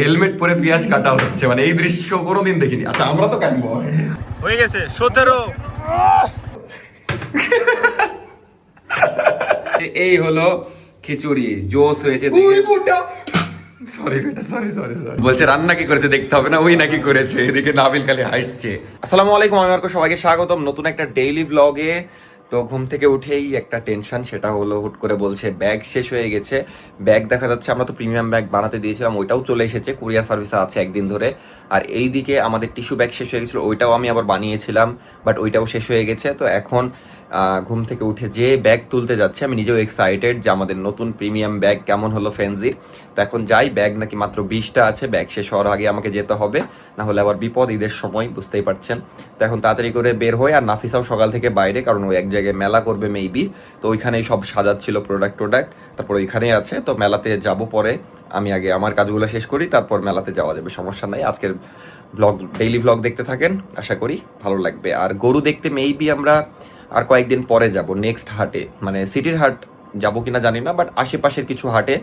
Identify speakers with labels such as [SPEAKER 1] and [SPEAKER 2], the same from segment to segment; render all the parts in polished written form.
[SPEAKER 1] Helmet পরে পেঁয়াজ কাটা হচ্ছে, মানে এই দৃশ্য কোনোদিন দেখিনি। আচ্ছা আমরা তো কাটবো,
[SPEAKER 2] হয়ে গেছে 17।
[SPEAKER 1] এই হলো খিচুড়ি, জোস হয়েছে। সরি বেটা, সরি সরি সরি। বলছে রান্না কি করেছে দেখতে হবে না, ওই নাকি করেছে। এদিকে নাবিল খালি হাসছে। আসসালামু আলাইকুম, আমি সবাইকে স্বাগতম নতুন একটা ডেইলি ব্লগে। তো ঘুম থেকে উঠেই একটা টেনশন, সেটা হলো হুট করে বলছে ব্যাগ শেষ হয়ে গেছে। ব্যাগ দেখা যাচ্ছে, আমরা তো প্রিমিয়াম ব্যাগ বানাতে দিয়েছিলাম, ওইটাও চলে এসেছে, কুরিয়ার সার্ভিসে আছে একদিন ধরে। আর এইদিকে আমাদের টিস্যু ব্যাগ শেষ হয়ে গেছিলো, ওইটাও আমি আবার বানিয়েছিলাম, বাট ওইটাও শেষ হয়ে গেছে। তো এখন ঘুম থেকে উঠে যে ব্যাগ তুলতে যাচ্ছে, আমি নিজেও এক্সাইটেড যে আমাদের নতুন প্রিমিয়াম ব্যাগ কেমন হলো ফেনজির। তো এখন যাই, ব্যাগ নাকি মাত্র 20টা আছে, ব্যাগ শেষ হওয়ার আগে আমাকে যেতে হবে, না হলে আবার বিপদ, ঈদের সময় বুঝতেই পারছেন। তো এখন তাড়াতাড়ি করে বের হই। আর নাফিসাও সকাল থেকে বাইরে, কারণ ওই এক জায়গায় মেলা করবে মেবি, তো ওইখানেই সব সাজাচ্ছিল প্রোডাক্ট, তারপর ওইখানেই আছে। তো মেলাতে যাব পরে, আমি আগে আমার কাজগুলো শেষ করি, তারপর মেলাতে যাওয়া যাবে, সমস্যা নাই। আজকের ব্লগ, ডেইলি ব্লগ দেখতে থাকেন, আশা করি ভালো লাগবে। আর গরু দেখতে মেবি আমরা আর কয়েকদিন পরে যাব, নেক্সট হাটে, মানে সিটির হাট যাবো কিনা জানি না, বাট আশেপাশের কিছু হাটে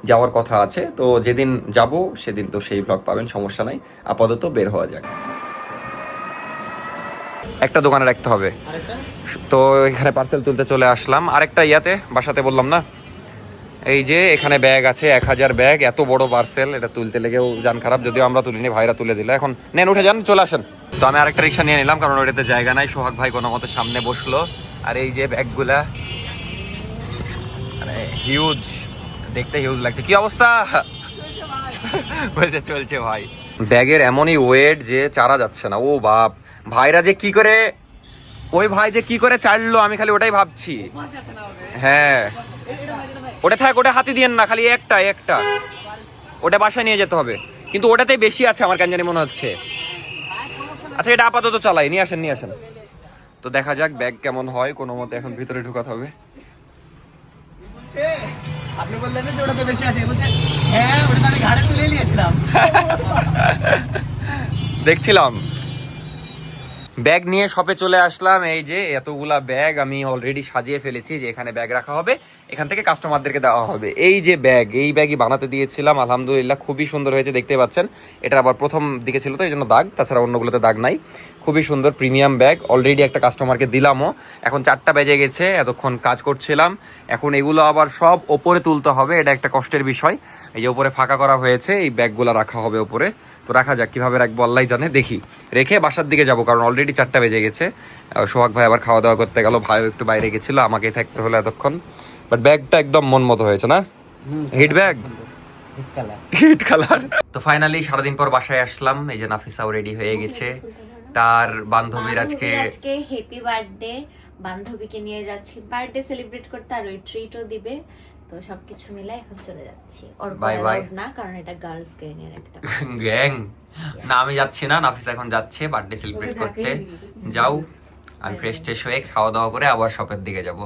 [SPEAKER 1] যাওয়ার কথা আছে। তো যেদিন যাব সেদিন তো সেই ব্লগ পাবেন, সমস্যা নাই। আপাতত বের হওয়া যাক। একটা দোকানে রাখতে হবে, তো এখানে পার্সেল তুলতে চলে আসলাম। আরেকটা ইয়াতে বাসাতে বললাম না, এই যে এখানে ব্যাগ আছে 1000 ব্যাগ, এত বড় পার্সেল, এটা তুলতে লেগেও জান খারাপ। যদিও আমরা তুলিনি, ভাইরা তুলে দিল। এখন নেন, উঠে যান, চলে আসেন। তো আমি আরেকটা রিক্সা নিয়ে নিলাম, কারণ ওইটাতে জায়গা নাই। সোহাগ ভাই কোনো মতো সামনে বসলো। আর এই যে ব্যাগগুলা, মানে হিউজ, দেখতে হিউজ লাগছে। কি অবস্থা? বলছে চলছে ভাই। ব্যাগের এমনই ওয়েট যে চারা যাচ্ছে না। ও বাপ, ভাইরা যে কি করে, ওই ভাই যে কি করে চাইলো, আমি খালি ওটাই ভাবছি। হ্যাঁ ওটা থাক, ওটা হাতি দিয়েন না, খালি একটা একটা ওটা বাসায় নিয়ে যেতে হবে। কিন্তু ওটাতে বেশি আছে আমার কেন জানি মনে হচ্ছে। আচ্ছা এটা আপাতত চালাই, নিয়ে আসেন নিয়ে আসেন। তো দেখা যাক ব্যাগ কেমন হয়, কোনো মতে এখন ভিতরে ঢুকাতে হবে।
[SPEAKER 2] আপনি বললেন যে ওটাতে বেশি আছে, বলছেন হ্যাঁ ওটা আমি ঘাড়ে তুলে নিয়েছিলাম।
[SPEAKER 1] দেখছিলাম ব্যাগ নিয়ে শপে চলে আসলাম। এই যে এতগুলা ব্যাগ আমি অলরেডি সাজিয়ে ফেলেছি, যে এখানে ব্যাগ রাখা হবে, এখান থেকে কাস্টমারদেরকে দেওয়া হবে। এই যে ব্যাগ, এই ব্যাগই বানাতে দিয়েছিলাম, আলহামদুলিল্লাহ খুবই সুন্দর হয়েছে, দেখতে পাচ্ছেন। এটা আবার প্রথম দিকে ছিল তো এই জন্য দাগ, তাছাড়া অন্যগুলোতে দাগ নাই। খুবই সুন্দর প্রিমিয়াম ব্যাগ, অলরেডি একটা কাস্টমারকে দিলামও। এখন 4টা বেজে গেছে, এতক্ষণ কাজ করছিলাম। এখন এগুলো আবার সব ওপরে তুলতে হবে, এটা একটা কষ্টের বিষয়। এই যে ওপরে ফাঁকা করা হয়েছে, এই ব্যাগগুলো রাখা হবে ওপরে। তো রাখা যাক, কীভাবে রাখবো আল্লাহ জানে। দেখি রেখে বাসার দিকে যাব, কারণ অলরেডি 4টা বেজে গেছে। সোহাগ ভাই আবার খাওয়া দাওয়া করতে গেল, ভাইও একটু বাইরে গেছিলো, আমাকেই থাকতে হলো এতক্ষণ। বাট ব্যাগটা একদম মন মতো হয়েছে না? Hit bag, hit colour. তো ফাইনালি সারাদিন পর বাসায় আসলাম। এই যে নাফিসাও রেডি হয়ে গেছে, তার বান্ধবীর আজকে
[SPEAKER 3] হ্যাপি বার্থডে। বান্ধবীকে নিয়ে যাচ্ছি বার্থডে সেলিব্রেট করতে, আর ওই ট্রিটও দিবে। তো সবকিছু মিলে এখন চলে যাচ্ছি। ওর
[SPEAKER 1] বাই বাই
[SPEAKER 3] না, কারণ এটা গার্লস গ্যাংয়ের একটা
[SPEAKER 1] গ্যাং। না আমি যাচ্ছি না, নাফিসা এখন যাচ্ছে বার্থডে সেলিব্রেট করতে। যাও, আমি ফ্রেশ ট্রেশ হয়ে খাওয়া দাওয়া করে আবার শপের দিকে যাবো।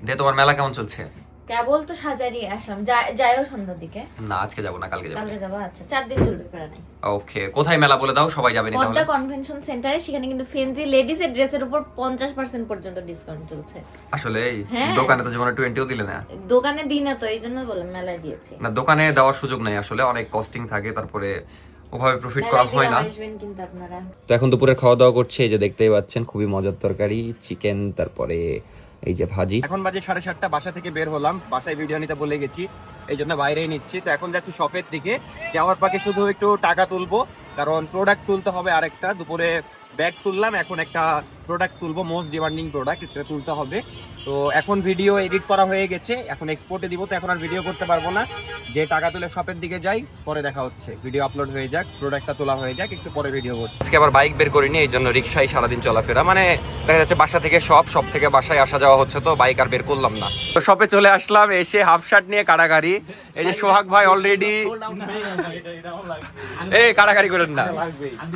[SPEAKER 1] দে, তোমার মেলা কেমন চলছে?
[SPEAKER 3] কেবল তো সাজারি আসলাম, যাইও সন্ধ্যার দিকে।
[SPEAKER 1] না আজকে যাবো না, কালকে যাবো।
[SPEAKER 3] কালকে যাবো, আচ্ছা 4 দিন চলবে, প্যারা নাই।
[SPEAKER 1] ওকে, কোথায় মেলা বলে দাও, সবাই যাবে না তাহলে।
[SPEAKER 3] পদ্মা কনভেনশন সেন্টারে, সেখানে কিন্তু ফেন্সি লেডিস এর ড্রেসের উপর 50% পর্যন্ত ডিসকাউন্ট চলছে।
[SPEAKER 1] আসলে
[SPEAKER 3] হ্যাঁ।
[SPEAKER 1] দোকানে তো জীবনে 20ও দিলে না।
[SPEAKER 3] দোকানে দিই না, তো এই জন্য বললাম মেলায় দিয়েছি।
[SPEAKER 1] না দোকানে দেওয়ার সুযোগ নাই, আসলে অনেক কস্টিং থাকে, তারপরে ওভাবে প্রফিট করা হয় না।
[SPEAKER 3] আসবেন কিন্তু আপনারা।
[SPEAKER 1] তো এখন দুপুরে খাওয়া দাওয়া করছে, এই যে দেখতেই পাচ্ছেন, খুবই মজার তরকারি, চিকেন, তারপরে এই যে ভাজি। এখন বাজে 7:30, বাসা থেকে বের হলাম, বাসায় ভিডিও নিতে বলে গেছি, এই জন্য বাইরেই নিচ্ছি। তো এখন যাচ্ছি শপের দিকে, যাওয়ার পাকে শুধু একটু টাকা তুলবো, কারণ প্রোডাক্ট তুলতে হবে আরেকটা। দুপুরে ব্যাগ তুললাম, এখন একটা প্রোডাক্ট তুলবো, মোস্ট ডিমান্ডিং প্রোডাক্ট, এটা তুলতে হবে। তো এখন ভিডিও এডিট করা হয়ে গেছে, এখন এক্সপোর্টে দিব, তো এখন আর ভিডিও করতে পারবো না। যে টাকা তুলে শপের দিকে যাই, পরে দেখা হচ্ছে। ভিডিও আপলোড হয়ে যাক, প্রোডাক্টটা তোলা হয়ে যাক, একটু পরে ভিডিও করছি। আজকে আবার বাইক বের করিনি, এই জন্য রিক্সায় সারাদিন চলাফেরা, মানে দেখা যাচ্ছে বাসা থেকে সব থেকে বাসায় আসা যাওয়া হচ্ছে, তো বাইক আর বের করলাম না। তো শপে চলে আসলাম, এসে হাফ শার্ট নিয়ে কাড়াকাড়ি। এই যে সোহাগ ভাই অলরেডি, এই কাড়াকাড়ি করেন না,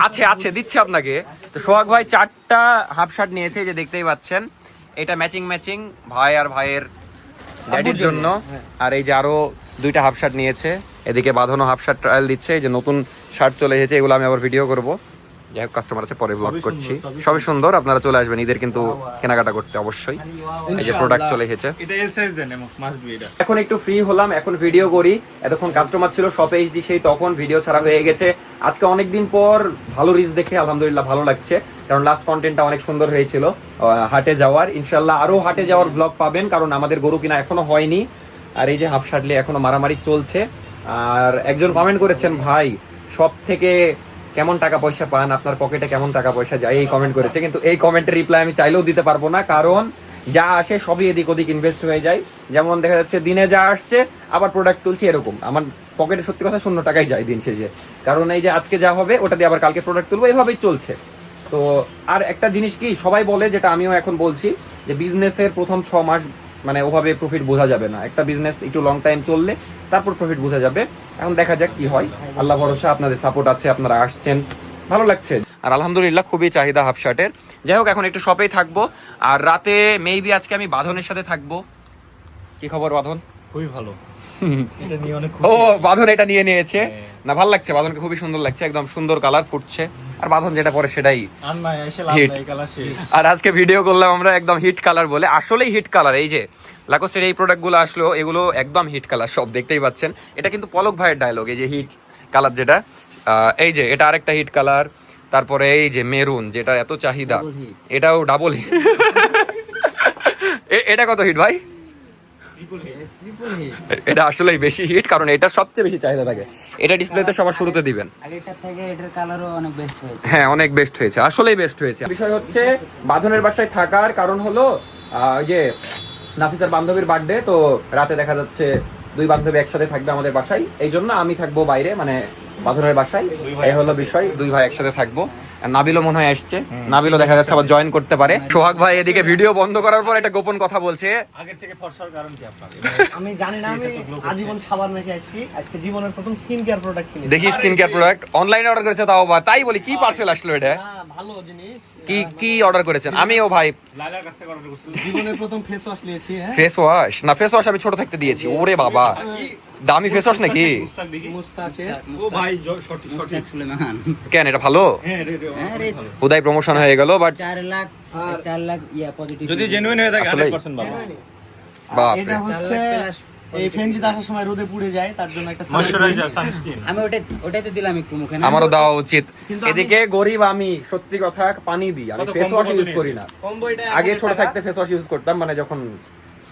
[SPEAKER 1] আছে আছে দিচ্ছে আপনাকে। তো সোহাগ ভাই 4টা হাফ শার্ট নিয়েছে, এই যে দেখতেই পাচ্ছেন। এটা ম্যাচিং ভাই আর ভাইয়ের ড্যাডির জন্য। আর এই যে আরো 2টা হাফ শার্ট নিয়েছে, এদিকে বাঁধানো হাফ শার্ট ট্রায়াল দিচ্ছে। এই যে নতুন শার্ট চলে এসেছে, এগুলো আমি আবার ভিডিও করব। যাই হোক কাস্টমার আছে, পরে ব্লগ
[SPEAKER 2] সবই
[SPEAKER 1] করছি।
[SPEAKER 2] সুন্দর,
[SPEAKER 1] সবই সুন্দর, আপনারা চলে আসবেন ঈদের কিন্তু কেনাকাটা করতে অবশ্যই। এই যে প্রোডাক্ট চলে এসেছে।
[SPEAKER 2] এটা এল সাইজ দেন, মাস্ট বি এটা।
[SPEAKER 1] এখন একটু ফ্রি হলাম, এখন ভিডিও করি। এতক্ষণ কাস্টমার ছিল শপে এসেছি, সেই তখন ভিডিও ছাড়া হয়ে গেছে। আজকে অনেকদিন পর ভালো রিচ দেখে আলহামদুলিল্লাহ ভালো লাগছে, কারণ লাস্ট কন্টেন্টটা অনেক সুন্দর হয়েছিল হাটে যাওয়ার। ইনশাল্লাহ আরো হাটে যাওয়ার ব্লগ পাবেন, কারণ আমাদের গরু কিনা এখনো হয়নি। আর এই যে হাফ শার্টলি এখনো মারামারি চলছে। আর একজন কমেন্ট করেছেন, ভাই সব থেকে কেমন টাকা পয়সা পান, আপনার পকেটে কেমন টাকা পয়সা যায়, এই কমেন্ট করেছে। কিন্তু এই কমেন্টের রিপ্লাই আমি চাইলেও দিতে পারবো না, কারণ যা আসে সবই এদিক ওদিক ইনভেস্ট হয়ে যায়। যেমন দেখা যাচ্ছে দিনে যা আসছে আবার প্রোডাক্ট তুলছি, এরকম আমার পকেটে সত্যি কথা 0 টাকাই যায় দিন শেষে। কারণ এই যে আজকে যা হবে ওটা দিয়ে আবার কালকে প্রোডাক্ট তুলবো, এভাবেই চলছে। তো আর একটা জিনিস কি সবাই বলে, যেটা আমিও এখন বলছি, যে বিজনেসের প্রথম 6 মাস মানে ওভাবে প্রফিট বোঝা যাবে না। একটা বিজনেস একটু লং টাইম চললে তারপর প্রফিট বোঝা যাবে। এখন দেখা যাক কি হয়, আল্লাহ ভরসা, আপনাদের সাপোর্ট আছে, আপনারা আসছেন, ভালো লাগছে। আর আলহামদুলিল্লাহ খুবই চাহিদা হাফ শার্টের। যাই হোক এখন একটু শপেই থাকবো, আর রাতে মেবি আজকে আমি বাঁধনের সাথে থাকবো। কি খবর বাঁধন?
[SPEAKER 2] খুবই ভালো, এটা নিয়ে অনেক
[SPEAKER 1] ও
[SPEAKER 2] খুশি।
[SPEAKER 1] বাঁধন এটা নিয়ে নিয়েছে না, ভালো লাগছে, বাঁধনকে খুবই সুন্দর লাগছে, একদম সুন্দর কালার ফুটছে। আর বাঁধন যেটা পরে সেটাই
[SPEAKER 2] আর না এসে লাভ
[SPEAKER 1] Hit.
[SPEAKER 2] নাই, কালার শেষ।
[SPEAKER 1] আর আজকে ভিডিও করলাম আমরা একদম হিট কালার বলে, আসলেই হিট কালার। এই যে লাকোস্টের এই প্রোডাক্টগুলো আসলো, এগুলো একদম হিট কালার, সব দেখতেই পাচ্ছেন। এটা কিন্তু পলক ভাইয়ের ডায়লগ, এই যে হিট কালার যেটা, এই যে এটা আরেকটা হিট কালার। তারপরে এই যে মেরুন, যেটা এত চাহিদা, এটাও ডাবল হিট। এটা কত হিট ভাই? এটা আসলেই বেশি হিট, কারণ এটা সবচেয়ে বেশি চাহিদা থাকে। এটা ডিসপ্লেতে সবার শুরুতে দিবেন।
[SPEAKER 4] আগেরটার থেকে এটার কালারও অনেক বেস্ট হয়েছে।
[SPEAKER 1] হ্যাঁ অনেক বেস্ট হয়েছে, আসলেই বেস্ট হয়েছে। বিষয় হচ্ছে বাঁধনের বাসায় থাকার কারণ হলো ওই যে নাফিসার বান্ধবীর বার্থডে, তো রাতে দেখা যাচ্ছে 2 বান্ধবী একসাথে থাকবে আমাদের বাসায়, এই জন্য আমি থাকবো বাইরে, মানে বাঁধনের বাসায়। এই হলো বিষয়, 2 ভাই একসাথে থাকবো। আর নাবিলও মনে হয় আসছে, নাবিলও দেখা যাচ্ছে আবার জয়েন করতে পারে। সোহাগ ভাই এদিকে ভিডিও বন্ধ করার পর একটা গোপন কথা বলছে।
[SPEAKER 2] আগের থেকে ফর্সার কারণ কি আপনার?
[SPEAKER 5] আমি জানি না, আমি আজীবন সাবান মেখে আসছি, আজকে জীবনের প্রথম স্কিন কেয়ার প্রোডাক্ট কিনেছি।
[SPEAKER 1] দেখি স্কিন কেয়ার প্রোডাক্ট অনলাইনে অর্ডার করেছে, তাও বা তাই বলি, কি পার্সেল আসলো এটা?
[SPEAKER 5] না, ভালো জিনিস।
[SPEAKER 1] কি অর্ডার করেছেন? আমিও ভাই
[SPEAKER 2] লালার কাছ থেকে অর্ডার করছিলাম।
[SPEAKER 5] জীবনের প্রথম ফেস ওয়াশ নিয়েছি। হ্যাঁ,
[SPEAKER 1] ফেস ওয়াশ না, ফেস ওয়াশ আমি ছোট থাকতে দিয়েছি। ওরে বাবা, দামি ফেস ওয়াশ নাকি?
[SPEAKER 2] মুস্তাক দেখি।
[SPEAKER 5] মুস্তাকের
[SPEAKER 2] ও ভাই সঠিক সঠিক।
[SPEAKER 4] সুলেমান
[SPEAKER 1] কেন এটা ভালো?
[SPEAKER 2] হ্যাঁ রে রে ভালো।
[SPEAKER 1] উদয় প্রমোশন হয়ে গেল, বাট
[SPEAKER 4] 4 লাখ ইয়া পজিটিভ।
[SPEAKER 2] যদি জেনুইন হয়ে থাকে
[SPEAKER 1] আসলেই।
[SPEAKER 2] 100% ভালো।
[SPEAKER 1] বাপ
[SPEAKER 5] এটা হচ্ছে এই ফেঞ্জিতে আসার সময় রোদে পুড়ে যায়, তার জন্য একটা
[SPEAKER 2] ময়শ্চারাইজার সানস্ক্রিন।
[SPEAKER 4] আমি ওটাই তো দিলাম একটু মুখে না।
[SPEAKER 1] আমারও দেওয়া উচিত।
[SPEAKER 5] কিন্তু আমি-
[SPEAKER 1] এদিকে গরিব আমি, সত্যি কথা, পানি দিই আমি,
[SPEAKER 2] কত
[SPEAKER 1] ফেস
[SPEAKER 2] কম্বো
[SPEAKER 1] ওয়াশ
[SPEAKER 2] কত
[SPEAKER 1] ইউজ
[SPEAKER 2] নিয়েছে?
[SPEAKER 1] করি না।
[SPEAKER 5] কম্বো। এটা
[SPEAKER 1] আগে ছোট
[SPEAKER 5] 1000 টাকা।
[SPEAKER 1] থাকতে ফেস ওয়াশ ইউজ করতাম, মানে যখন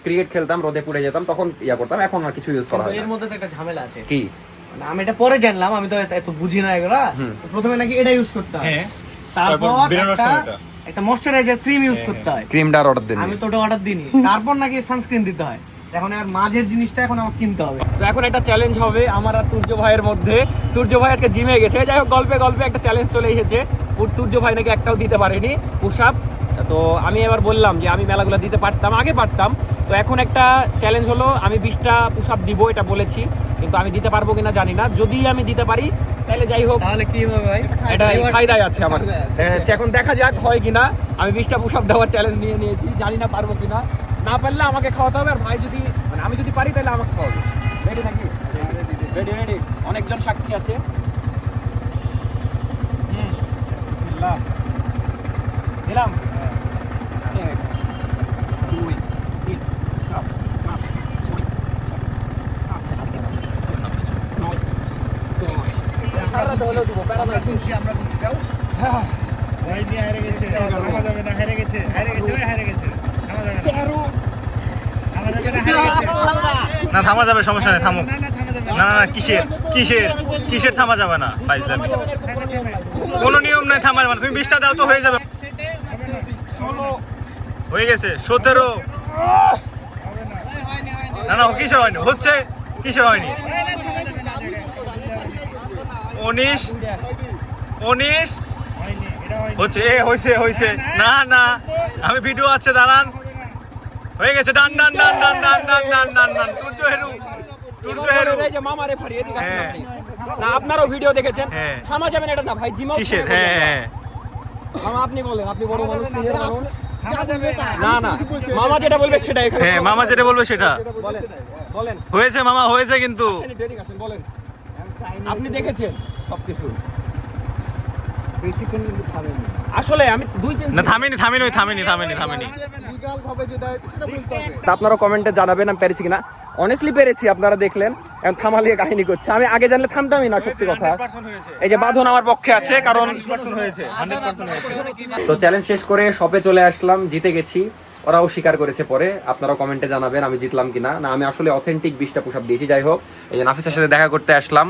[SPEAKER 1] ক্রিকেট খেলতাম রোদে পুড়ে যেতাম তখন ইয়া করতাম, এখন আর কিছু ইউজ করা
[SPEAKER 5] কিন্তু
[SPEAKER 1] হয়
[SPEAKER 5] এর
[SPEAKER 1] না।
[SPEAKER 5] মধ্যে তো একটা ঝামেলা আছে।
[SPEAKER 1] কি?
[SPEAKER 5] মানে আমি এটা পরে জানলাম, আমি তো এত বুঝি না এগুলা। তো প্রথমে নাকি এটা ইউজ করতে হয়,
[SPEAKER 2] হ্যাঁ।
[SPEAKER 5] তারপর
[SPEAKER 2] বেরোনোর সময়টা।
[SPEAKER 5] একটা ময়শ্চারাইজার ক্রিম ইউজ করতে হয়।
[SPEAKER 1] ক্রিমটার অর্ডার দেন।
[SPEAKER 5] আমি তো ওটা অর্ডার দিইনি, তারপর নাকি সানস্ক্রিন দিতে হয়। এখন আর মাঝের জিনিসটা এখন আমার কিনতে হবে।
[SPEAKER 1] তো এখন একটা চ্যালেঞ্জ হবে আমার আর তুর্য ভাইয়ের মধ্যে। তুর্য ভাই আজকে জিমে গেছে, যাই হোক গল্পে গল্পে একটা চ্যালেঞ্জ চলে এসেছে। তুর্য ভাই নাকি একটাও দিতে পারেনি পুশ আপ। তো আমি এবার বললাম যে আমি মেলাগুলো দিতে পারতাম, আগে পারতাম। তো এখন একটা চ্যালেঞ্জ হলো, আমি 20টা পুশ আপ দিব, এটা বলেছি, কিন্তু আমি দিতে পারবো কিনা জানি না। যদি আমি দিতে পারি তাহলে যাই হোক,
[SPEAKER 5] তাহলে কি হবে ভাই?
[SPEAKER 1] এটা ফায়দায় আছে আমার। এখন দেখা যাক হয় কিনা। আমি 20টা পুশ আপ দেওয়ার চ্যালেঞ্জ নিয়ে নিয়েছি, জানি না পারবো কিনা। না পারলে আমাকে খাওয়াতে হবে, আর ভাই যদি, মানে আমি যদি পারি তাহলে আমাকে খাওয়াবে। রেডি থাকি? রেডি রেডি, অনেকজন সাক্ষী আছে। বিসমিল্লাহ। দিলাম। 1 2 3 4 5 6
[SPEAKER 2] ভাই নিয়ে হেরে গেছে। থামা যাবে না, হেরে গেছে। হেরে গেছে, ওই হেরে গেছে। থামা যাবে না। থামা যাবে না, হেরে গেছে। না থামা যাবে, সমস্যা নেই, থামো। না না কিসের কিসের কিসের থামা যাবে না ভাই, কোনো নিয়ম নাই থামা যাবে না। তুমি 20টা দাও তো হয়ে যাবে। হয়ে গেছে 17। না না কিসে হয়নি, হচ্ছে কিসে হয়নি। 19 19 হচ্ছে, হয়েছে হয়েছে। না না আমি ভিডিও আছে, দাঁড়ান। হয়ে গেছে, ডান ডান ডান ডান ডান ডান ডান ডান ডান। তুর্য হেরু, তুর্য হেরু।
[SPEAKER 1] এই যে মামারে ফাড়ি, এদিকে আসেন
[SPEAKER 2] হ্যাঁ।
[SPEAKER 1] আপনি। না আপনারও ভিডিও দেখেছেন,
[SPEAKER 2] হ্যাঁ।
[SPEAKER 1] থামা যাবে না এটা না ভাই, জিমও
[SPEAKER 2] কিসের? হ্যাঁ হ্যাঁ
[SPEAKER 1] মামা আপনি বলেন, আপনি বড় মানুষ, সিনিয়র মানুষ। না না মামা যেটা বলবে সেটা এখানে
[SPEAKER 2] হ্যাঁ, মামা যেটা বলবে সেটা।
[SPEAKER 1] বলেন বলেন।
[SPEAKER 2] হয়েছে মামা, হয়েছে কিন্তু।
[SPEAKER 1] আসেন, এদিকে আসেন, বলেন। আপনি দেখেছেন সবকিছু।
[SPEAKER 5] বেশিক্ষণ কিন্তু থামেনি।
[SPEAKER 1] আসলে আমি 2-3
[SPEAKER 2] না থামেনি থামেনি
[SPEAKER 5] লিগ্যাল ভাবে যেটা হয়েছে সেটা বলতে হবে।
[SPEAKER 1] আপনারা কমেন্টে জানাবেন আমি পেরেছি কিনা। অনেস্টলি পেরেছি, আপনারা দেখলেন এখন থামালিয়ে কাহিনী করছে। আমি আগে জানলে থামতামই না, সত্যি কথা।
[SPEAKER 2] 100% হয়েছে।
[SPEAKER 1] এই যে বাঁধন আমার পক্ষে আছে, কারণ
[SPEAKER 2] 100% হয়েছে 100% হয়েছে।
[SPEAKER 1] তো চ্যালেঞ্জ শেষ করে শপে চলে আসলাম, জিতে গেছি। ওরাও স্বীকার করেছে পরে। আপনারা কমেন্টে জানাবেন আমি জিতলাম কিনা। না, আমি আসলে অথেন্টিক 20টা পুশ আপ দিয়েছি। যাই হোক, এই যে নাফিসের সাথে দেখা করতে আসলাম,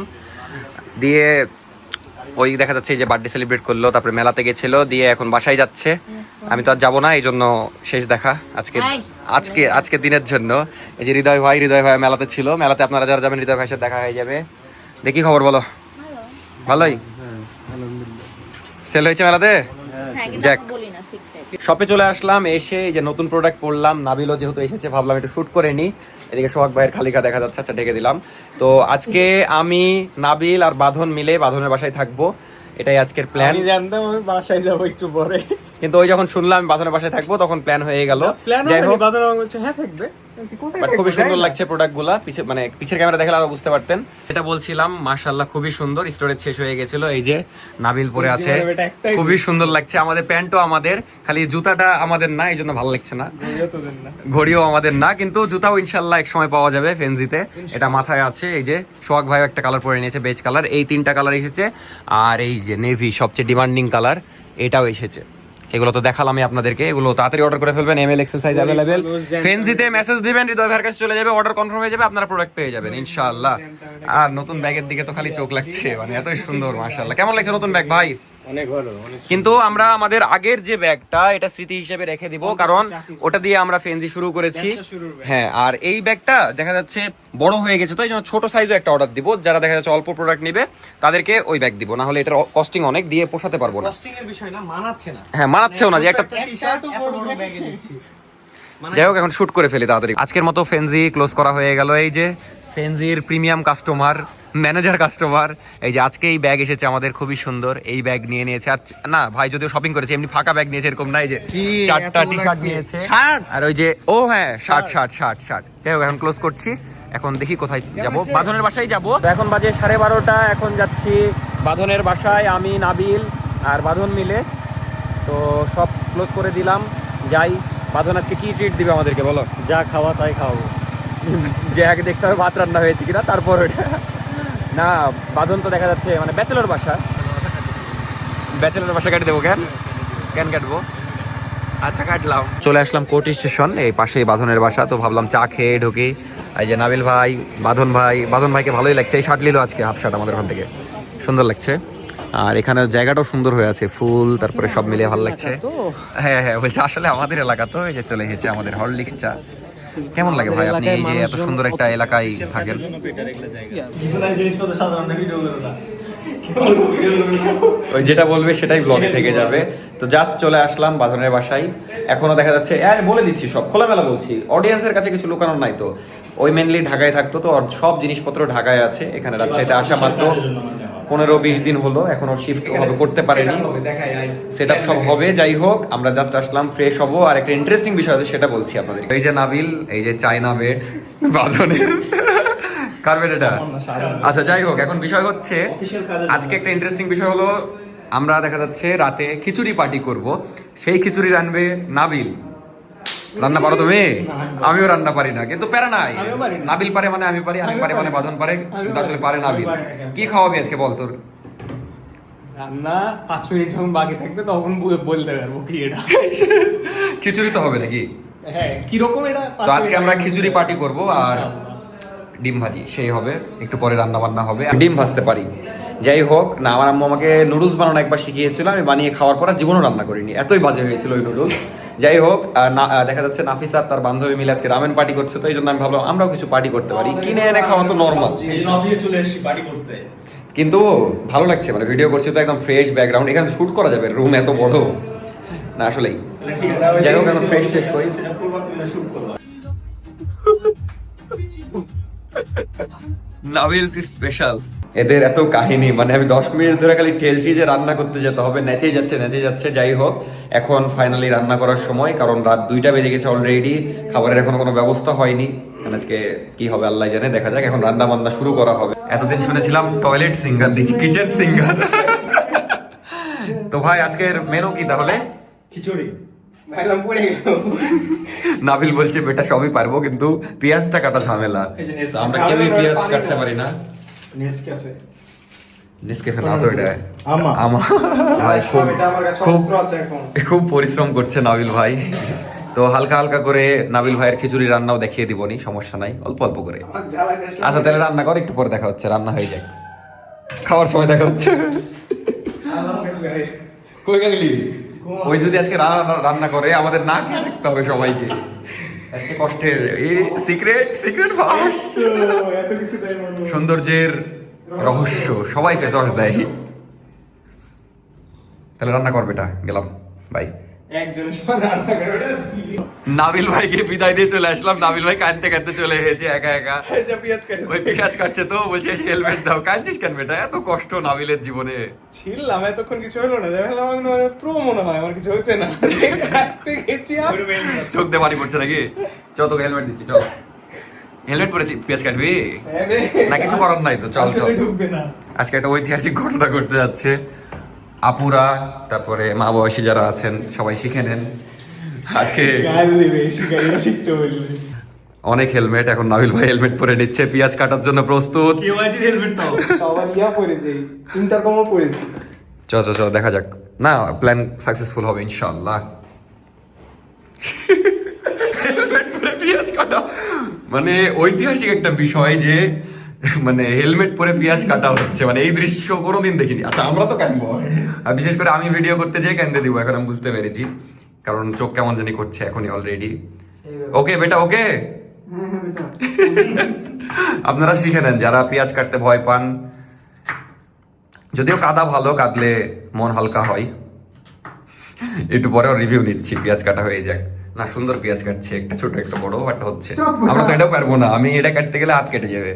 [SPEAKER 1] দিয়ে ওই দেখা যাচ্ছে এই যে বার্থডে সেলিব্রেট করলো, তারপরে মেলাতে গেছিল, দিয়ে এখন বাসায় যাচ্ছে। আমি তো আর যাবো না, এই জন্য শেষ দেখা আজকে আজকে আজকে দিনের জন্য। এই যে হৃদয় ভাই মেলাতে ছিল। মেলাতে আপনারা যারা যাবেন হৃদয় ভাইয়ের সাথে দেখা হয়ে যাবে। দেখি খবর বলো। ভালোই সেল হয়েছে মেলাতে। যাক, শপে চলে আসলাম, এসে এই যে নতুন প্রোডাক্ট পড়লাম। নাবিলও যেহেতু এসেছে, ভাবলাম একটু শুট করে নিই। এদিকে সোহাগ ভাইয়ের খালিকা দেখা যাচ্ছে, আচ্ছা ঢেকে দিলাম। তো আজকে আমি, নাবিল আর বাঁধন মিলে বাঁধনের বাসায় থাকবো, এটাই আজকের প্ল্যান।
[SPEAKER 5] আমি জানতাম আমি বাসায় যাবো একটু পরে।
[SPEAKER 1] কিন্তু ওই যখন শুনলাম আমি বাঁধনের বাসায় থাকবো, তখন প্ল্যান হয়ে গেল। যাই হোক,
[SPEAKER 5] বাদল আমাকে বলছে হ্যাঁ থাকবে।
[SPEAKER 1] বাট খুবই সুন্দর লাগছে প্রোডাক্ট গুলা। মানে পিছের ক্যামেরা দেখলে আরো বুঝতে পারতেন। এটা বলছিলাম, মাশাআল্লাহ খুবই সুন্দর। স্টোরেজ শেষ হয়ে গেছিল, এই যে নাবিল পরে আছে, খুবই সুন্দর লাগছে। আমাদের প্যান্টও আমাদের, খালি জুতাটা আমাদের না, এই জন্য ভালো লাগছে না। ঘড়িও আমাদের না, কিন্তু জুতাও ইনশাল্লাহ এক সময় পাওয়া যাবে ফেনজিতে, এটা মাথায় আছে। এই যে সোহাগ ভাই একটা কালার পরে নিয়েছে, বেজ কালার। এই 3টা কালার এসেছে, আর এই যে নেভি সবচেয়ে ডিমান্ডিং কালার, এটাও এসেছে। এগুলো তো দেখালামই আপনাদেরকে, এগুলো তাড়াতাড়ি অর্ডার করে ফেলবেন। M L XL size available. ফেনজিতে মেসেজ দিবেন, হৃদয় ভাইয়ের কাছে চলে যাবে, অর্ডার কনফার্ম হয়ে যাবে, আপনারা প্রোডাক্ট পেয়ে যাবেন ইনশাআল্লাহ। আর নতুন ব্যাগের দিকে তো খালি চোখ লাগছে, মানে এতই সুন্দর মাশাআল্লাহ। কেমন লাগছে নতুন ব্যাগ ভাই?
[SPEAKER 5] অনেক ভালো।
[SPEAKER 1] কিন্তু আমরা আমাদের আগের যে ব্যাগটা, এটা স্মৃতি হিসেবে রেখে দিব, কারণ ওটা দিয়ে আমরা ফেনজি শুরু করেছি। হ্যাঁ, আর এই ব্যাগটা দেখা যাচ্ছে বড় হয়ে গেছে, তো এই জন্য ছোট সাইজও একটা অর্ডার দিব। যারা দেখা যাচ্ছে অল্প প্রোডাক্ট নিবে তাদেরকে ওই ব্যাগ দিব, না হলে এটার কস্টিং অনেক, দিয়ে পোষাতে পারবো না।
[SPEAKER 5] কস্টিং এর বিষয় না, মানাচ্ছে না।
[SPEAKER 1] হ্যাঁ, মানাচ্ছেও না যে একটা।
[SPEAKER 5] টি-শার্ট এত বড় ব্যাগে দিচ্ছি।
[SPEAKER 1] যাই হোক, এখন শুট করে ফেলি তাড়াতাড়ি। আজকের মতো ফেনজি ক্লোজ করা হয়ে গেল। এই যে ফেনজির প্রিমিয়াম কাস্টমার, ম্যানেজার কাস্টমার, এই যে আজকে এই ব্যাগ এসেছে আমাদের, খুবই সুন্দর। এই ব্যাগ নিয়ে নিয়েছে। আর না ভাই যদিও শপিং করেছে, এমনি ফাঁকা ব্যাগ নিয়েছে এরকম না, এই যে 4টা টি-শার্ট নিয়েছে, আর ওই যে ও হ্যাঁ শার্ট। যাই হোক, এখন ক্লোজ করছি। এখন দেখি কোথায় যাব, বাঁধনের বাসায় যাব। এখন বাজে 12:30, এখন যাচ্ছি বাঁধনের বাসায়, আমি, নাবিল আর বাঁধন মিলে। তো সব ক্লোজ করে দিলাম, যাই। বাঁধন আজকে কি ট্রিট দিবে আমাদেরকে বলো?
[SPEAKER 5] যা খাওয়া তাই খাওয়াবো।
[SPEAKER 1] যে আগে দেখতে হবে ভাত রান্না হয়েছে কিনা, তারপর ওটা না। বাঁধন তো দেখা যাচ্ছে মানে ব্যাচেলর বাসা কাটি দেবো। কেন কাটবো? আচ্ছা, কাটলাম। চলে আসলাম কোটি স্টেশন, এই পাশেই বাঁধনের বাসা। তো ভাবলাম চা খেয়ে ঢুকি। এই যে নাবিল ভাই, বাঁধন ভাইকে ভালোই লাগছে। এই শার্ট নিল আজকে, হাফ শার্ট আমাদের ওখান থেকে, সুন্দর লাগছে। আর এখানে জায়গাটাও সুন্দর হয়ে আছে, ফুল তারপরে সব মিলিয়ে ভালো লাগছে। হ্যাঁ বলছে আসলে আমাদের এলাকা তো। এই যে চলে এসেছে আমাদের হরলিক্স চা। কেমন লাগে ভাই আপনি এই যে এত সুন্দর একটা এলাকায় থাকেন? ওই যেটা বলবে সেটাই ব্লগে থেকে যাবে। তো জাস্ট চলে আসলাম বাঁধনের বাসায়। এখনো দেখা যাচ্ছে, বলে দিচ্ছি সব খোলামেলা বলছি, অডিয়েন্সের কাছে কিছু লুকানোর নাই। তো ওই মেনলি ঢাকায় থাকতো, তো সব জিনিসপত্র ঢাকায় আছে। এখানে রাজশাহীতে আসা মাত্র 15-20 দিন হলো, এখনো শিফট করতে পারেনি, সেট আপ সব হবে। যাই হোক, আমরা জাস্ট আসলাম, ফ্রেশ হবো। আর একটা ইন্টারেস্টিং বিষয় আছে, সেটা বলছি আপনাদের। এই যে নাবিল, এই যে চায়না বেড বাঁধনের কার বেড এটা? আচ্ছা, যাই হোক, এখন বিষয় হচ্ছে আজকে একটা ইন্টারেস্টিং বিষয় হলো, আমরা দেখা যাচ্ছে রাতে খিচুড়ি পার্টি করব। সেই খিচুড়ি রানবে নাবিল। রান্না পারো তুমি? আমিও রান্না পারি না, কিন্তু প্যারা নাই। নাবিল পারে মানে আমি পারি, আমি পারি মানে বাঁধন পারে, কিন্তু আসলে পারে নাবিল। কি খাওয়াবি আজকে বল? তোর
[SPEAKER 5] রান্না 5 মিনিট যখন বাকি থাকবে তখন বলতে পারবো কি এটা।
[SPEAKER 1] খিচুড়ি তো হবে নাকি?
[SPEAKER 5] হ্যাঁ, কিরকম এটা?
[SPEAKER 1] তো আজকে আমরা খিচুড়ি পার্টি করব, আর ডিম ভাজি সেই হবে, একটু পরে রান্না বান্না হবে। ডিম ভাজতে পারি। যাই হোক না, আমার আম্মু আমাকে নুডলস বানানো একবার শিখিয়েছিল, আমি বানিয়ে খাওয়ার পর জীবনও রান্না করিনি, এতই বাজে হয়েছিল ওই নুডলস। যাই হোক, দেখা যাচ্ছে নাফিসা তার বান্ধবী মিলে আজকে রামেন পার্টি করছে, তো এই জন্য আমি ভাবলাম আমরাও কিছু পার্টি করতে পারি। কিনে এনে খাওয়া তো নর্মাল,
[SPEAKER 5] চলে এসেছি পার্টি করতে।
[SPEAKER 1] কিন্তু ভালো লাগছে, মানে ভিডিও করছি তো একদম ফ্রেশ ব্যাকগ্রাউন্ড, এখানে শুট করা যাবে, রুম এত বড় না আসলেই। যাই হোক, এখন ফ্রেশ টেস্ট হই। নাবিলস স্পেশাল। এদের এত কাহিনী, মানে আমি 10 মিনিট ধরে খালি ঠেলছি যে রান্না করতে যেতে হবে, নেচেই যাচ্ছে। যাই হোক, এখন ফাইনালি রান্না করার সময়, কারণ রাত 2টা বেজে গেছে অলরেডি। খাবারের এখনো কোনো ব্যবস্থা হয়নি, আজকে কি হবে আল্লাহ জানে, দেখা যাক। এখন রান্না বান্না শুরু করা হবে। এতদিন শুনেছিলাম টয়লেট সিঙ্গার, দেখছি কিচেন সিঙ্গার। তো ভাই আজকের মেনু কি তাহলে?
[SPEAKER 2] খিচুড়ি ভাইলাম পড়ে গেল।
[SPEAKER 1] নাবিল বলছে বেটা সবই পারবো কিন্তু পেঁয়াজটা কাটা ঝামেলা, তো আমরা কেউই পেঁয়াজ কাটতে পারি না।
[SPEAKER 2] নেসক্যাফে
[SPEAKER 1] নেসক্যাফে না তো এটা
[SPEAKER 2] আমা।
[SPEAKER 1] আমা। ভাই খুব
[SPEAKER 2] এটা আমার কাছে
[SPEAKER 1] খুব
[SPEAKER 2] অস্ত্র আছে এখন।
[SPEAKER 1] খুব পরিশ্রম করছে নাবিল ভাই। তো হালকা হালকা করে নাবিল ভাইয়ের খিচুড়ি রান্নাও দেখিয়ে দিবনি, সমস্যা নাই, অল্প অল্প করে।
[SPEAKER 2] আমার জ্বালা দেশে
[SPEAKER 1] আচ্ছা তাহলে রান্না কর, একটু পরে দেখা হচ্ছে, রান্না হয়ে যায়, খাওয়ার সময় দেখা হচ্ছে।
[SPEAKER 2] আল্লাহ হাফেজ গাইস।
[SPEAKER 1] কই গেলি? ওই যদি আজকে রান্না করে আমাদের না খেয়ে থাকতে হবে সবাইকে, আজকে কষ্টের এই সিক্রেট সিক্রেট
[SPEAKER 2] এত কিছু তাই মনে হয়।
[SPEAKER 1] সৌন্দর্যের রহস্য, সবাই ফেস ওয়াশ দেয়। তাহলে রান্না করবে এটা, গেলাম, বাই।
[SPEAKER 2] একজনের সময় রান্না করে ওটা
[SPEAKER 1] নাবিল ভাইকে বিদায় দিয়ে চলে আসলাম। নাবিল ভাই কাঁদতে কাঁদতে চলে এসেছে একা একা।
[SPEAKER 2] যা পেঁয়াজ কেটে
[SPEAKER 1] ওই পেঁয়াজ কাটছে তো বলছে হেলমেট দাও। কাঁদছিস কেন বেটা? এত কষ্ট নাবিলের জীবনে।
[SPEAKER 2] ছিলাম এতক্ষণ কিছু হলো না, দেখলাম আমার প্রো মনে হয় আমার কিছু হচ্ছে না। কাটতে গেছি আর
[SPEAKER 1] চোখ দিয়ে পানি পড়ছে নাকি? চল তোকে হেলমেট দিচ্ছি, চল। হেলমেট পরেছি, পেঁয়াজ কাটবি না? কিছু করার নাই তো, চল চল।
[SPEAKER 2] আসলে ঢুকবে না।
[SPEAKER 1] আজকে একটা ঐতিহাসিক ঘটনা ঘটতে যাচ্ছে। আপুরা, তারপরে মা বয়সী যারা আছেন সবাই শিখে নেন আজকে।
[SPEAKER 2] গাল দিবে শিকারিরা শিখতে বললে।
[SPEAKER 1] অনেক হেলমেট, এখন নাবিল ভাই হেলমেট পরে নিচ্ছে, পেঁয়াজ কাটার জন্য প্রস্তুত।
[SPEAKER 2] কেওয়াইটির হেলমেট দাও। আবার ইয়া পরে দেই, ইন্টারকমও পরেছি।
[SPEAKER 1] চল চল চল, দেখা যাক। না, প্ল্যান সাকসেসফুল হবে ইনশাআল্লাহ। হেলমেট পরে পেঁয়াজ কাটা মানে ঐতিহাসিক একটা বিষয়, যে মানে হেলমেট পরে পেঁয়াজ কাটা হচ্ছে, মানে এই দৃশ্য কোনোদিন দেখিনি। আচ্ছা আমরা তো কাঁদবো, আর বিশেষ করে আমি ভিডিও করতে যেয়ে কাঁদতে দিব, এখন আমি বুঝতে পেরেছি, কারণ চোখ কেমন জানি করছে এখনই অলরেডি। ওকে বেটা, ওকে। আপনারা শিখে নেন যারা পেঁয়াজ কাটতে ভয় পান। যদিও কাদা ভালো, কাটলে মন হালকা হয়। একটু পরেও রিভিউ নিচ্ছি, পেঁয়াজ কাটা হয়ে যাক। না, সুন্দর পেঁয়াজ কাটছে, একটা ছোট একটা বড়, একটা হচ্ছে। আমরা তো এটাও পারবো না, আমি এটা কাটতে গেলে হাত কেটে যাবে।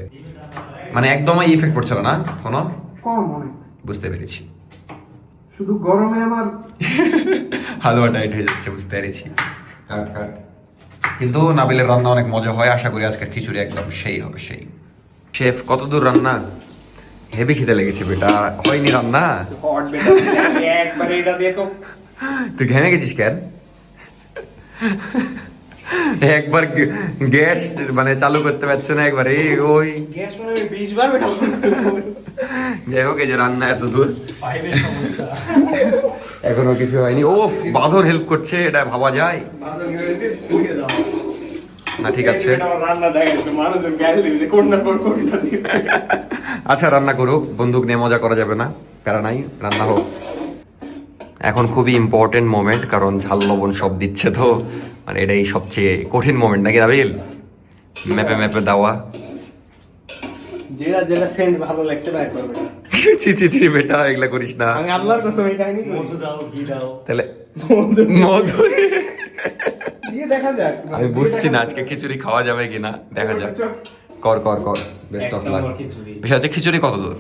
[SPEAKER 1] মানে একদমই ইফেক্ট পড়ছিল না কোনো?
[SPEAKER 2] কম মনে
[SPEAKER 1] বুঝতে পেরেছি।
[SPEAKER 2] শুধু গরমে আমার
[SPEAKER 1] হালুয়া টাইট হয়ে যাচ্ছে, বুঝতে পেরেছি। কাট কাট। কিন্তু নাবিলের রান্না অনেক মজা হয়, আশা করি আজকের খিচুড়ি একদম সেই হবে সেই। শেফ কত দূর রান্না? হেভি খিদে লেগেছে বেটা, হয়নি রান্না?
[SPEAKER 2] হট বেটা একবার এটা দিয়ে তো
[SPEAKER 1] তুই ঘেমে গেছিস কেন? একবার গ্যাস মানে চালু করতে পারছে না একবারে, ওই
[SPEAKER 2] গ্যাস মানে 20 বার বেটা।
[SPEAKER 1] যাই হোক, এই যে রান্না এত দূর,
[SPEAKER 2] পাইপের সমস্যা।
[SPEAKER 1] এখনো কিছু হয়নি। ও বাঁধন হেল্প করছে, এটা ভাবা যায়
[SPEAKER 2] বাজার গেছে ঢুকে দাও
[SPEAKER 1] না? ঠিক আছে,
[SPEAKER 2] আমার রান্না দেখাচ্ছে, মানুষজন গাল দিবে যে কোনটার পর কোনটা দিচ্ছে।
[SPEAKER 1] আচ্ছা রান্না করুক, বন্দুক নিয়ে মজা করা যাবে না, প্যারা নাই, রান্না হোক। এখন খুবই ইম্পর্টেন্ট মোমেন্ট, কারণ ঝাল লবণ সব দিচ্ছে তো, মানে এটাই সবচেয়ে কঠিন মোমেন্ট নাকি রাবিল? ম্যাপে ম্যাপে দেওয়া।
[SPEAKER 2] যেটা যেটা সেন্ট ভালো লাগছে বাইর করবে।
[SPEAKER 1] ছি ছি ছি বেটা, এগুলা করিস না।
[SPEAKER 2] আমি আল্লাহর কাছে ওই কাহিনী মধু দাও ঘি দাও
[SPEAKER 1] তাহলে
[SPEAKER 2] মধু
[SPEAKER 1] মধু
[SPEAKER 2] দিয়ে দেখা যাক।
[SPEAKER 1] আমি বুঝছি না আজকে খিচুড়ি খাওয়া যাবে কিনা, দেখা যাক। কর কর কর, বেস্ট অফ লাক। বিষয় হচ্ছে খিচুড়ি কত দূর?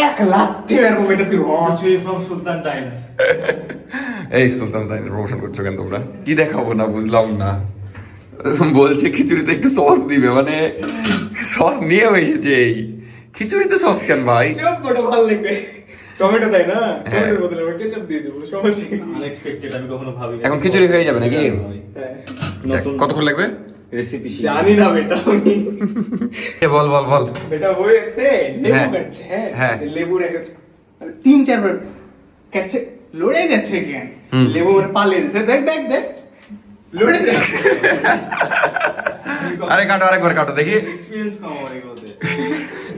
[SPEAKER 2] এক লাথি মেরবো এটা তুই
[SPEAKER 5] খিচুড়ি ফ্রম সুলতান টাইমস।
[SPEAKER 1] এই সুলতান তাই প্রমোশন করছো কেন তোমরা? কি দেখাবো না বুঝলাম না। বলছে খিচুড়িতে একটু সস দিবে, মানে সস নিয়ে এসেছে। এই খিচুড়িতে সস কেন ভাই?
[SPEAKER 2] চপ বড় ভালো লাগবে। টমেটো তাই না?
[SPEAKER 1] হ্যাঁ।
[SPEAKER 2] টমেটোর বদলে আমরা কেচাপ দিয়ে দেবো, সমস্যা কি?
[SPEAKER 5] আনএক্সপেক্টেড, আমি কখনো ভাবিনি।
[SPEAKER 1] এখন খিচুড়ি হয়ে যাবে নাকি?
[SPEAKER 2] হ্যাঁ।
[SPEAKER 1] যাক, কতক্ষণ লাগবে?
[SPEAKER 5] রেসিপি
[SPEAKER 2] জানি না বেটা আমি।
[SPEAKER 1] বল বল বল।
[SPEAKER 2] বেটা হয়েছে লেবু
[SPEAKER 1] হ্যাঁ।
[SPEAKER 2] কাটছে, হ্যাঁ
[SPEAKER 1] হ্যাঁ।
[SPEAKER 2] লেবু রেখেছে 3-4 বার কাটছে, লড়ে যাচ্ছে কেন?
[SPEAKER 1] হুম।
[SPEAKER 2] লেবু মানে পালিয়ে যাচ্ছে, দেখ দেখ দেখ লড়ে যাচ্ছে।
[SPEAKER 1] আরে কাটো, আরেকবার কাটো দেখি।
[SPEAKER 5] এক্সপেরিয়েন্স কম আমার এগুলোতে।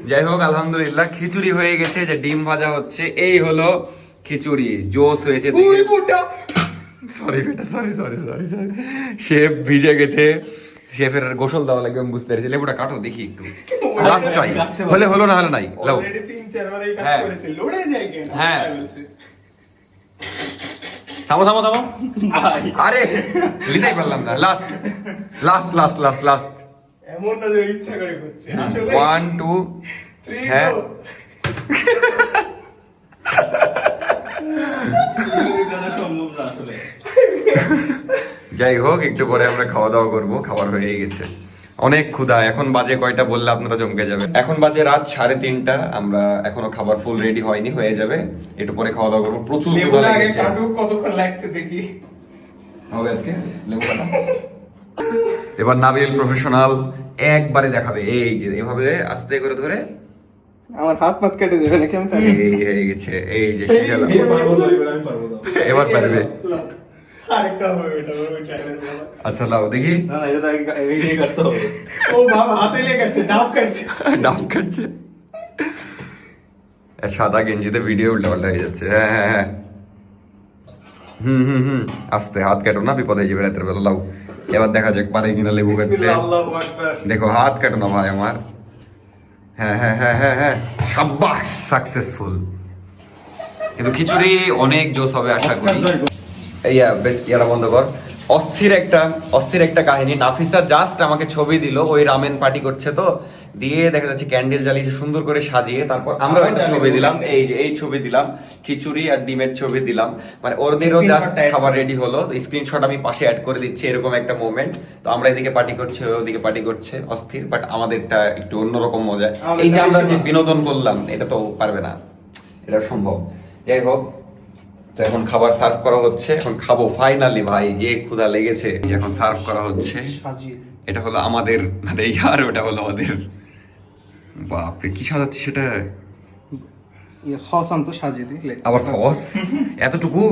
[SPEAKER 1] যাই হোক, আলহামদুলিল্লাহ খিচুড়ি হয়ে গেছে, যে ডিম ভাজা হচ্ছে। এই হলো খিচুড়ি, জোস হয়েছে। সরি বেটা, sorry sorry sorry sorry. Chef ভিজে গেছে, শেফের আর গোসল দেওয়া লাগবে, আমি বুঝতে পারছি। লেবুটা কাটো দেখি একটু, লাস্ট টাইম। হলে হলো, না হলে নাই। লাও।
[SPEAKER 2] অলরেডি 3-4 বার এই কাজ
[SPEAKER 1] হ্যাঁ।
[SPEAKER 2] করেছে, লড়ে যায় কেন?
[SPEAKER 1] হ্যাঁ।
[SPEAKER 2] তাই বলছে।
[SPEAKER 1] থামো থামো থামো। আরে লিতেই পারলাম না। Last last last last last.
[SPEAKER 2] এমন না যে ইচ্ছা করে করছে, আসলে
[SPEAKER 1] 1 2।
[SPEAKER 2] 3
[SPEAKER 1] হ্যাঁ।
[SPEAKER 2] go।
[SPEAKER 5] সম্ভব না আসলে।
[SPEAKER 1] যাই হোক, একটু পরে আমরা খাওয়া দাওয়া করবো, খাবার হয়ে গেছে। অনেক ক্ষুধা। এখন বাজে কয়টা বললে আপনারা চমকে যাবে। এখন বাজে রাত 3:30, আমরা এখনো খাবার ফুল রেডি হয়নি, হয়ে যাবে একটু পরে খাওয়া দাওয়া করবো। প্রচুর ক্ষুধা লেগেছে।
[SPEAKER 2] কতক্ষণ লাগছে দেখি
[SPEAKER 1] হবে আজকে লেবু কাটা। এবার নাবিল প্রফেশনাল একবারে দেখাবে, এই যে এভাবে আস্তে করে ধরে
[SPEAKER 2] আমার হাত পাত কেটে যাবে নাকি আমি তাই
[SPEAKER 1] এই হয়ে গেছে, এই যে শিখে গেলাম। এবার পারবে।
[SPEAKER 2] আরেকটা হবে এটা হবে ট্রায়াল করা
[SPEAKER 1] আচ্ছা লাও দেখি।
[SPEAKER 5] না না, এটা তো এই কাটতে হবে।
[SPEAKER 2] ও বাবা হাতে লেগে কাটছে ডাব কাটছে
[SPEAKER 1] ডাব কাটছে। এ সাদা গেঞ্জিতে ভিডিও উল্টাপাল্টা হয়ে যাচ্ছে। হ্যাঁ হ্যাঁ হ্যাঁ, হুম, আস্তে, হাত কাটো না, বিপদ হয়ে যাবে রাতের বেলা। লাও এবার দেখা যাক পারে কিনা লেবু কাটতে।
[SPEAKER 2] বিসমিল্লাহ আল্লাহু আকবার
[SPEAKER 1] দেখো হাত কাটো না ভাই আমার। হ্যাঁ হ্যাঁ হ্যাঁ হ্যাঁ হ্যাঁ, সাব্বাস, সাকসেসফুল। কিন্তু খিচুড়ি অনেক জোস হবে আশা করি। ইয়া বেশ, ইয়ারা বন্ধ কর। অস্থির একটা কাহিনী। নাফিসা জাস্ট আমাকে ছবি দিল, ওই রামেন পার্টি করছে তো, দিয়ে দেখা যাচ্ছে ক্যান্ডেল জ্বালিয়েছে সুন্দর করে সাজিয়ে, তারপর আমরা একটা ছবি দিলাম, এই যে এই ছবি দিলাম, খিচুড়ি আর ডিমের ছবি দিলাম, মানে ওদেরও জাস্ট খাবার রেডি হলো, স্ক্রিনশট আমি পাশে অ্যাড করে দিচ্ছি, এরকম একটা মোমেন্ট। তো আমরা এদিকে পার্টি করছে, ওদিকে পার্টি করছে, অস্থির। বাট আমাদেরটা একটু অন্যরকম মজা। এই যে আমরা যে বিনোদন করলাম, এটা তো পারবে না, এটা সম্ভব। যাই হোক, তো এখন খাবার সার্ভ করা হচ্ছে, এখন খাবো ফাইনালি ভাই, যে ক্ষুধা লেগেছে। এখন সার্ভ করা হচ্ছে, এটা হলো আমাদের, মানে ইয়ার ওটা হলো আমাদের। বাপরে কি সাজাচ্ছে সেটা,
[SPEAKER 2] ইয়ে সস আনতো সাজিয়ে দিলে
[SPEAKER 1] আবার সস এতটুকু,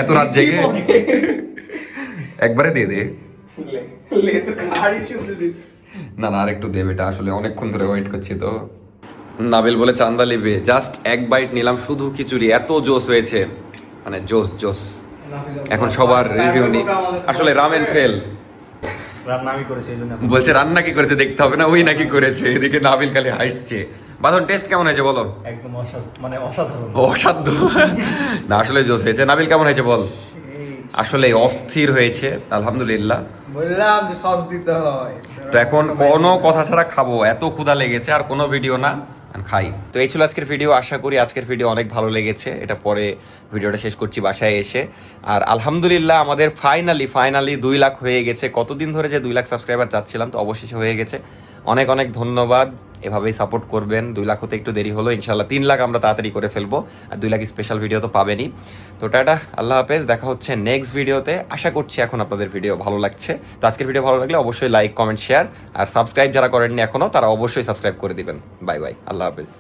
[SPEAKER 1] এত রাত জেগে একবারে দিয়ে দে।
[SPEAKER 2] লে তো খাড়ি শুনতে দিস
[SPEAKER 1] না না, আরেকটু দেবে, এটা আসলে অনেকক্ষণ ধরে ওয়েট করছি তো। নাবিল বলে চান্দা লিবে, জাস্ট এক বাইট নিলাম শুধু খিচুড়ি, এত জোস হয়েছে, মানে জোস। এখন সবার রিভিউ নি, আসলে রামেন ফেল।
[SPEAKER 5] রান্না আমি করেছি এই জন্য
[SPEAKER 1] বলছে রান্না কি করেছে দেখতে হবে না, ওই নাকি করেছে। এদিকে নাবিল খালি হাসছে। বাঁধন টেস্ট কেমন হয়েছে বলো?
[SPEAKER 5] একদম অসাধারণ।
[SPEAKER 1] অসাধ্য না, আসলে জোস হয়েছে। নাবিল কেমন হয়েছে বল? আসলে অস্থির হয়েছে, আলহামদুলিল্লাহ।
[SPEAKER 2] বললাম যে সস দিতে হয়।
[SPEAKER 1] তো এখন কোনো কথা ছাড়া খাবো, এত ক্ষুধা লেগেছে, আর কোনো ভিডিও না, খাই। তো এই ছিল আজকের ভিডিও, আশা করি আজকের ভিডিও অনেক ভালো লেগেছে। এটা পরে ভিডিওটা শেষ করছি বাসায় এসে। আর আলহামদুলিল্লাহ আমাদের ফাইনালি 2 লাখ হয়ে গেছে। কতদিন ধরে যে 2 লাখ সাবস্ক্রাইবার চাচ্ছিলাম, তো অবশেষে হয়ে গেছে। অনেক অনেক ধন্যবাদ, এভাবেই সাপোর্ট করবেন। 2 লাখ হতে একটু দেরি হলো, ইনশাল্লাহ 3 লাখ আমরা তাড়াতাড়ি করে ফেলবো। আর 2 লাখ স্পেশাল ভিডিও তো পাবেনই। তো টাটা, আল্লাহ হাফেজ, দেখা হচ্ছে নেক্সট ভিডিওতে। আশা করছি এখন আপনাদের ভিডিও ভালো লাগছে। তো আজকের ভিডিও ভালো লাগলে অবশ্যই লাইক, কমেন্ট, শেয়ার, আর সাবস্ক্রাইব যারা করেননি এখনো, তারা অবশ্যই সাবস্ক্রাইব করে দিবেন। বাই বাই, আল্লাহ হাফেজ।